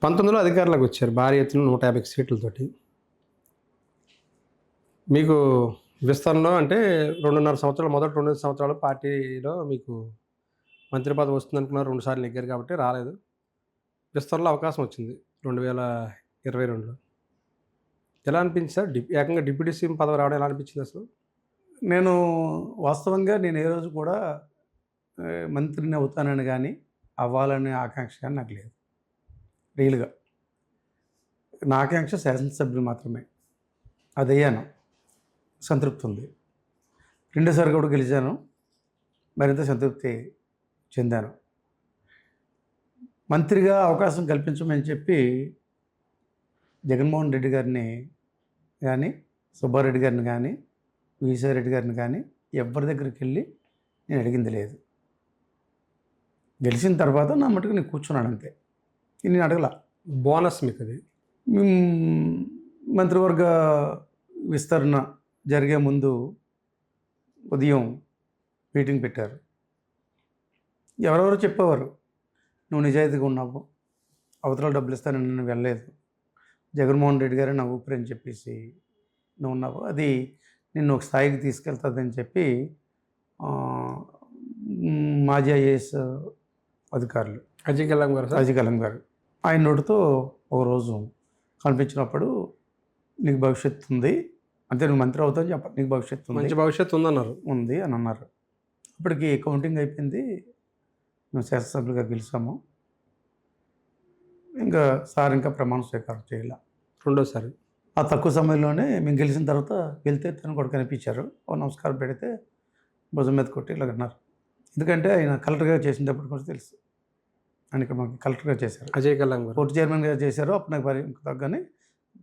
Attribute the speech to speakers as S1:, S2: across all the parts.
S1: 19లో అధికారంలోకి వచ్చారు భారీ ఎత్తున 150 సీట్లతోటి. మీకు విస్తరణలో అంటే 2.5 సంవత్సరాలు మొదటి 2 సంవత్సరాలు పార్టీలో మీకు మంత్రి పదవి వస్తుందనుకున్నారు. 2 సార్లు నెగ్గారు కాబట్టి రాలేదు. విస్తరణలో అవకాశం వచ్చింది 2022లో. ఎలా అనిపించింది సార్? ఏకంగా డిప్యూటీ సీఎం పదవి రావడం ఎలా అనిపించింది అసలు?
S2: నేను వాస్తవంగా నేను ఏ రోజు కూడా మంత్రిని అవుతానని గానీ, అవ్వాలనే ఆకాంక్ష గానీ నాకు లేదు. రియల్‌గా. నా ఆకాంక్ష శాసనసభ్యులు మాత్రమే. అదయ్యాను. సంతృప్తి ఉంది. రెండోసారి కూడా గెలిచాను. మరింత సంతృప్తి చెందాను. మంత్రిగా అవకాశం కల్పించమని చెప్పి జగన్మోహన్ రెడ్డి గారిని గానీ, సుబ్బారెడ్డి గారిని గానీ, విజయసాయిరెడ్డి గారిని కానీ ఎవరి దగ్గరికి వెళ్ళి నేను అడిగింది లేదు. గెలిచిన తర్వాత నా మటుకు నేను కూర్చున్నాను అంతే. నేను అడగల.
S1: బోనస్ మీకు అది.
S2: మంత్రివర్గ విస్తరణ జరిగే ముందు ఉదయం మీటింగ్ పెట్టారు. ఎవరెవరో చెప్పేవారు, నువ్వు నిజాయితీగా ఉన్నావు, అవతల డబ్బులు ఇస్తానని నేను వెళ్ళలేదు, జగన్మోహన్ రెడ్డి గారే నా ఊపిరి అని చెప్పేసి నువ్వు ఉన్నావు, అది నిన్ను ఒక స్థాయికి తీసుకెళ్తుందని చెప్పి మాజీ ఐఏఎస్ అధికారులు
S1: అజయ్ కల్లం గారు
S2: ఆయన నోటితో ఒకరోజు కనిపించినప్పుడు నీకు భవిష్యత్తు ఉంది, అంటే నువ్వు మంత్రి అవుతావని చెప్ప, నీకు భవిష్యత్తు ఉంది,
S1: మంచి భవిష్యత్తు ఉందన్నారు.
S2: ఉంది అని అన్నారు. అప్పటికి కౌంటింగ్ అయిపోయింది. మేము శాసనసభ్యులుగా గెలిచాము. ఇంకా ప్రమాణ స్వీకారం చేయాల
S1: రెండోసారి.
S2: ఆ తక్కువ సమయంలోనే మేము గెలిచిన తర్వాత వెళ్తే తను కూడా కనిపించారు. ఓ నమస్కారం పెడితే భుజం మీద కొట్టి ఇలా అన్నారు. ఎందుకంటే ఆయన కలెక్టర్గా చేసినప్పుడు కూడా తెలుసు. ఆయన ఇక్కడ మాకు కలెక్టర్గా చేశారు.
S1: అజయ్ కల్లం గారు
S2: కోర్టు చైర్మన్గా చేశారు. అప్పుడు నాకు తగ్గని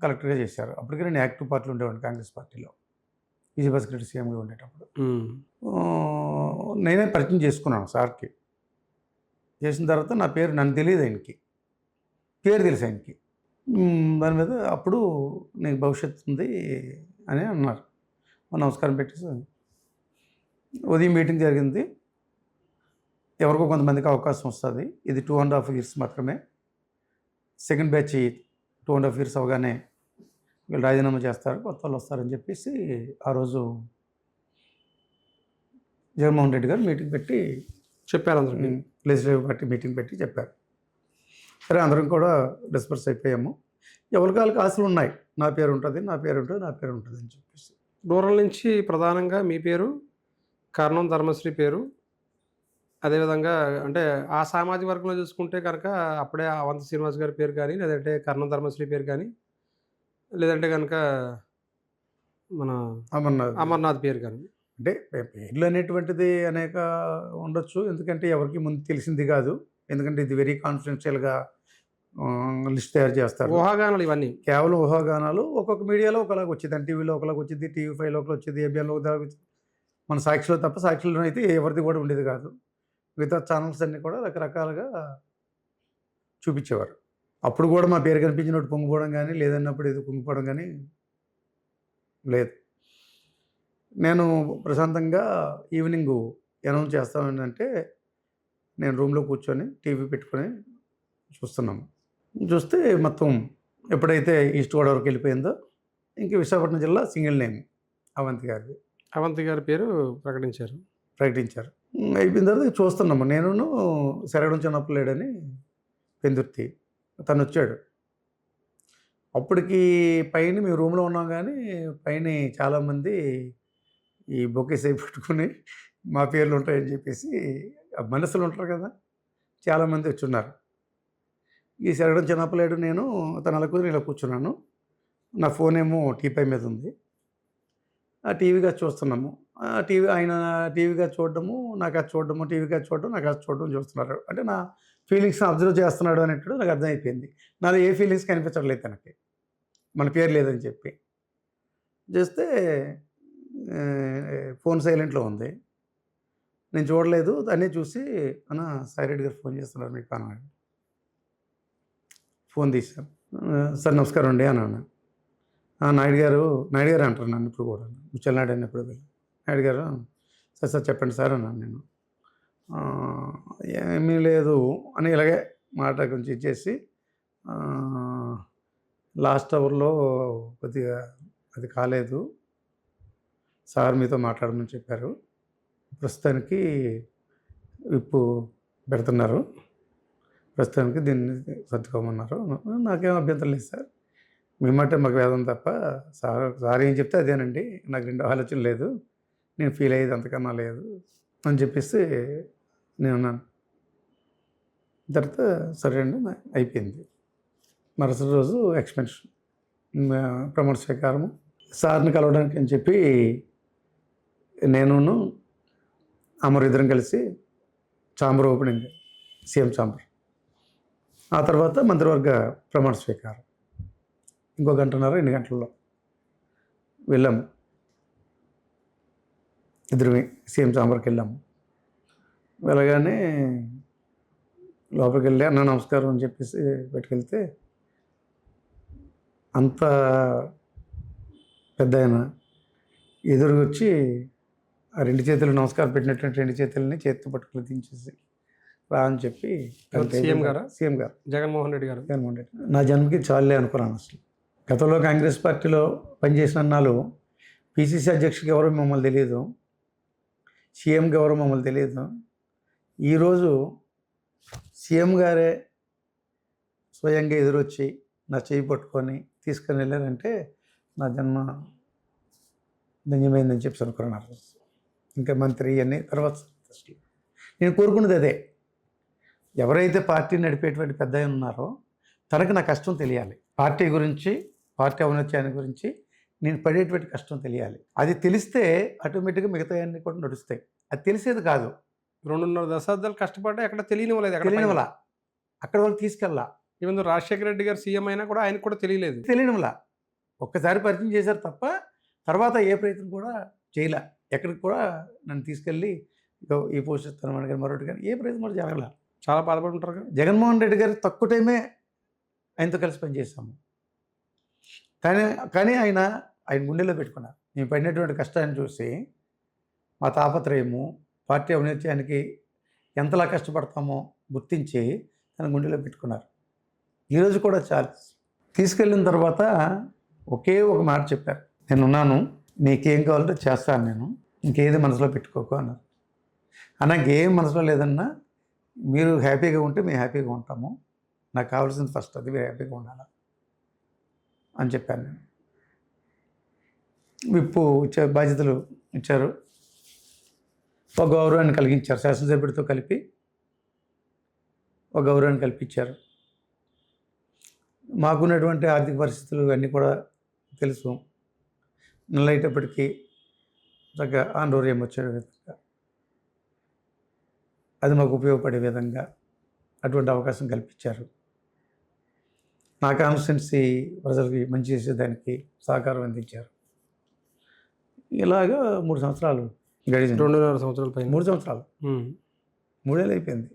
S2: కలెక్టర్గా చేశారు. అప్పటికే నేను యాక్టివ్ పార్టీలో ఉండేవాడిని, కాంగ్రెస్ పార్టీలో. విజయభాస్కర్ రెడ్డి సీఎంగా ఉండేటప్పుడు నేనే పరిచయం చేసుకున్నాను సార్కి. చేసిన తర్వాత నా పేరు నన్ను తెలియదు, ఆయనకి పేరు తెలుసు ఆయనకి. దాని మీద అప్పుడు నీకు భవిష్యత్తు ఉంది అని అన్నారు. నమస్కారం పెట్టేసి ఉదయం మీటింగ్ జరిగింది. ఎవరికో కొంతమందికి అవకాశం వస్తుంది. ఇది 2.5 years మాత్రమే. సెకండ్ బ్యాచ్ 2.5 years అవగానే వీళ్ళు రాజీనామా చేస్తారు, కొత్త వాళ్ళు వస్తారని చెప్పేసి ఆ రోజు జగన్మోహన్ రెడ్డి గారు మీటింగ్ పెట్టి
S1: చెప్పారు. అందరికీ
S2: లెజిస్లేటివ్ పార్టీ మీటింగ్ పెట్టి చెప్పారు. సరే, అందరం కూడా డిస్పర్స్ అయిపోయాము. ఎవరికి వాళ్ళకి ఆశలు ఉన్నాయి, నా పేరు ఉంటుంది అని చెప్పేసి.
S1: దూరం నుంచి ప్రధానంగా మీ పేరు, కర్ణం ధర్మశ్రీ పేరు, అదేవిధంగా అంటే ఆ సామాజిక వర్గంలో చూసుకుంటే కనుక అప్పుడే అవంతి శ్రీనివాస్ గారి పేరు కానీ, లేదంటే కర్ణం ధర్మశ్రీ పేరు కానీ, లేదంటే కనుక మన అమర్నాథ్ పేరు కానీ.
S2: అంటే పేర్లు అనేటువంటిది అనేక ఉండొచ్చు. ఎందుకంటే ఎవరికి ముందు తెలిసింది కాదు. ఎందుకంటే ఇది వెరీ కాన్ఫిడెన్షియల్గా లిస్ట్ తయారు చేస్తారు.
S1: ఊహాగానాలు ఇవన్నీ
S2: కేవలం ఊహాగానాలు. ఒక్కొక్క మీడియాలో ఒకలాగా వచ్చింది. టీవీలో ఒకలాగా వచ్చింది, టీవీ5లో ఒకలా వచ్చింది, ఏబిఎన్లో ఒకలాగా వచ్చింది. మన సాక్షిలో తప్ప సాక్షిలో అయితే ఎవరిది కూడా ఉండేది కాదు. మిగతా ఛానల్స్ అన్నీ కూడా రకరకాలుగా చూపించేవారు. అప్పుడు కూడా మా పేరు కనిపించినట్టు పొంగిపోవడం కానీ, లేదన్నప్పుడు ఏదో పొంగిపోవడం కానీ లేదు. నేను ప్రశాంతంగా ఈవినింగ్ అనౌన్స్ చేస్తానంటే నేను రూమ్లో కూర్చొని టీవీ పెట్టుకొని చూస్తున్నాము. చూస్తే మొత్తం ఎప్పుడైతే ఈస్ట్ గోదావరికి వెళ్ళిపోయిందో ఇంక విశాఖపట్నం జిల్లా సింగిల్ నేమ్ అవంతి గారి పేరు ప్రకటించారు. అయిపోయిన తర్వాత చూస్తున్నాము. నేను శరగడం చిన్నప్పుడు లేడని పెందుర్తి తను వచ్చాడు. అప్పటికి పైన మేము రూమ్లో ఉన్నాం, కానీ పైన చాలామంది ఈ బొకేస్ అయి పెట్టుకుని మా పేర్లు ఉంటాయని చెప్పేసి మనసులు ఉంటారు కదా, చాలామంది వచ్చున్నారు. ఈ శరగడం చిన్నప్పలేడు నేను తను అలా కుదిరి ఇలా కూర్చున్నాను. నా ఫోన్ ఏమో టీపై మీద ఉంది. ఆ టీవీగా చూస్తున్నాము. ఆయన టీవీగా చూడడము, నాకు అది చూడడము, టీవీగా చూడడం, నాకు అది చూడడం చూస్తున్నారు. అంటే నా ఫీలింగ్స్ని అబ్జర్వ్ చేస్తున్నాడు అనేటప్పుడు నాకు అర్థమైపోయింది. నాలో ఏ ఫీలింగ్స్ కనిపించట్లేదు తనకి, మన పేరు లేదని చెప్పి. చేస్తే ఫోన్ సైలెంట్లో ఉంది. నేను చూడలేదు. అన్నీ చూసి అన్న సాయిరెడ్డి గారు ఫోన్ చేస్తున్నారు మీకు అన్నాడు. ఫోన్ తీశాను. సార్ నమస్కారం అండి అన్నాను. నాయుడు గారు అంటారు నన్ను ఇప్పుడు కూడా, ముచ్చలనాయుడు అన్నప్పుడు నాయుడు గారు సార్ చెప్పండి సార్ అన్నాను నేను. ఏమీ లేదు అని ఇలాగే మాట కొంచెం ఇచ్చేసి లాస్ట్ అవర్లో కొద్దిగా అది కాలేదు. సార్ మీతో మాట్లాడమని చెప్పారు. ప్రస్తుతానికి విప్పు పెడుతున్నారు. ప్రస్తుతానికి దీన్ని సర్దుకోమన్నారు. నాకేం అభ్యంతరం లేదు సార్. మీ మాట మాకు వేదం తప్ప సార్ ఏం చెప్తే అదేనండి. నాకు రెండో ఆలోచన లేదు. నేను ఫీల్ అయ్యేది అంతకన్నా లేదు అని చెప్పేసి నేనున్నాను. తర్వాత సరే అండి అయిపోయింది. మరుసటి రోజు ఎక్స్పెన్షన్ ప్రమాణ స్వీకారము. సార్ని కలవడానికి అని చెప్పి నేనును అమరు ఇద్దరం కలిసి ఛాంబర్ ఓపెనింగ్, సీఎం ఛాంబర్. ఆ తర్వాత మంత్రివర్గ ప్రమాణ స్వీకారం ఇంకో 1.5 గంటల్లో వెళ్ళాము. ఇద్దరు సీఎం ఛాంబర్కి వెళ్ళాము. వెళ్ళగానే లోపలికి వెళ్ళి అన్న నమస్కారం అని చెప్పేసి పెట్టుకెళ్తే అంత పెద్ద ఆయన ఎదురుగా వచ్చి ఆ 2 చేతులు నమస్కారం పెట్టినటువంటి 2 చేతులని చేతితో పట్టుకుని దించేసి రా అని చెప్పి
S1: సీఎం గారా?
S2: సీఎం గారు
S1: జగన్మోహన్ రెడ్డి గారు.
S2: జగన్మోహన్ రెడ్డి. నా జన్మకి చాలే అనుకున్నాను. అసలు గతంలో కాంగ్రెస్ పార్టీలో పనిచేసిన అన్నాళ్ళు పిసిసి అధ్యక్షుడికి ఎవరో మమ్మల్ని తెలియదు, సీఎంకి ఎవరో మమ్మల్ని తెలియదు. ఈరోజు సీఎం గారే స్వయంగా ఎదురొచ్చి నా చేయి పట్టుకొని తీసుకొని వెళ్ళారంటే నా జన్మ ధన్యమైందని చెప్పి అనుకున్నారు. ఇంకా మంత్రి అన్నీ తర్వాత నేను కోరుకున్నది అదే. ఎవరైతే పార్టీ నడిపేటువంటి పెద్ద ఆయన ఉన్నారో తనకు నా కష్టం తెలియాలి. పార్టీ గురించి, పార్టీ ఔన్నత్యాన్ని గురించి నేను పడేటువంటి కష్టం తెలియాలి. అది తెలిస్తే ఆటోమేటిక్గా మిగతా అన్నీ కూడా నడుస్తాయి. అది తెలిసేది కాదు.
S1: 2.5 దశాబ్దాలు కష్టపడ్డా ఎక్కడ తెలియనివ్వలేదు.
S2: తెలియనివల అక్కడ వాళ్ళు తీసుకెళ్ళా.
S1: ఈవెన్ రాజశేఖర రెడ్డి గారు సీఎం అయినా కూడా ఆయనకు కూడా తెలియలేదు.
S2: తెలియనివల ఒక్కసారి పరిచయం చేశారు తప్ప తర్వాత ఏ ప్రయత్నం కూడా చేయలే. ఎక్కడికి కూడా నన్ను తీసుకెళ్ళి ఈ పోస్ట్ ఇస్తాను కానీ మరొకటి కానీ ఏ ప్రయత్నం కూడా జరగల.
S1: చాలా బాధపడుతుంటారు కదా.
S2: జగన్మోహన్ రెడ్డి గారు తక్కువ టైమే ఆయనతో కలిసి పనిచేసాము. కానీ ఆయన గుండెలో పెట్టుకున్నారు. మేము పడినటువంటి కష్టాన్ని చూసి మా తాపత్రయము, పార్టీ ఔన్నత్యానికి ఎంతలా కష్టపడతామో గుర్తించి తన గుండెలో పెట్టుకున్నారు. ఈరోజు కూడా చాలు. తీసుకెళ్ళిన తర్వాత ఒకే ఒక మాట చెప్పారు, నేనున్నాను, నీకేం కావాలంటే చేస్తాను, నేను ఇంకేది మనసులో పెట్టుకోకు అన్నారు. నాకేం మనసులో లేదన్నా, మీరు హ్యాపీగా ఉంటే మేము హ్యాపీగా ఉంటాము, నాకు కావాల్సింది ఫస్ట్ అది, మీరు హ్యాపీగా ఉండాలి అని చెప్పాను నేను. విప్పు బాధ్యతలు ఇచ్చారు, ఒక గౌరవాన్ని కలిగించారు. శాసనసభ్యుడితో కలిపి ఒక గౌరవాన్ని కల్పించారు. మాకున్నటువంటి ఆర్థిక పరిస్థితులు అన్నీ కూడా తెలుసు. నెల అయ్యేటప్పటికీ చక్కగా ఆందోళన వచ్చే విధంగా, అది మాకు ఉపయోగపడే విధంగా అటువంటి అవకాశం కల్పించారు. నా కాన్స్టిట్యున్సీ ప్రజలకి మంచి చేసేదానికి సహకారం అందించారు. ఇలాగా 3 సంవత్సరాలు గడిచింది.
S1: 2.5 సంవత్సరాల పైన.
S2: 3 సంవత్సరాలు 3 ఏళ్ళు అయిపోయింది.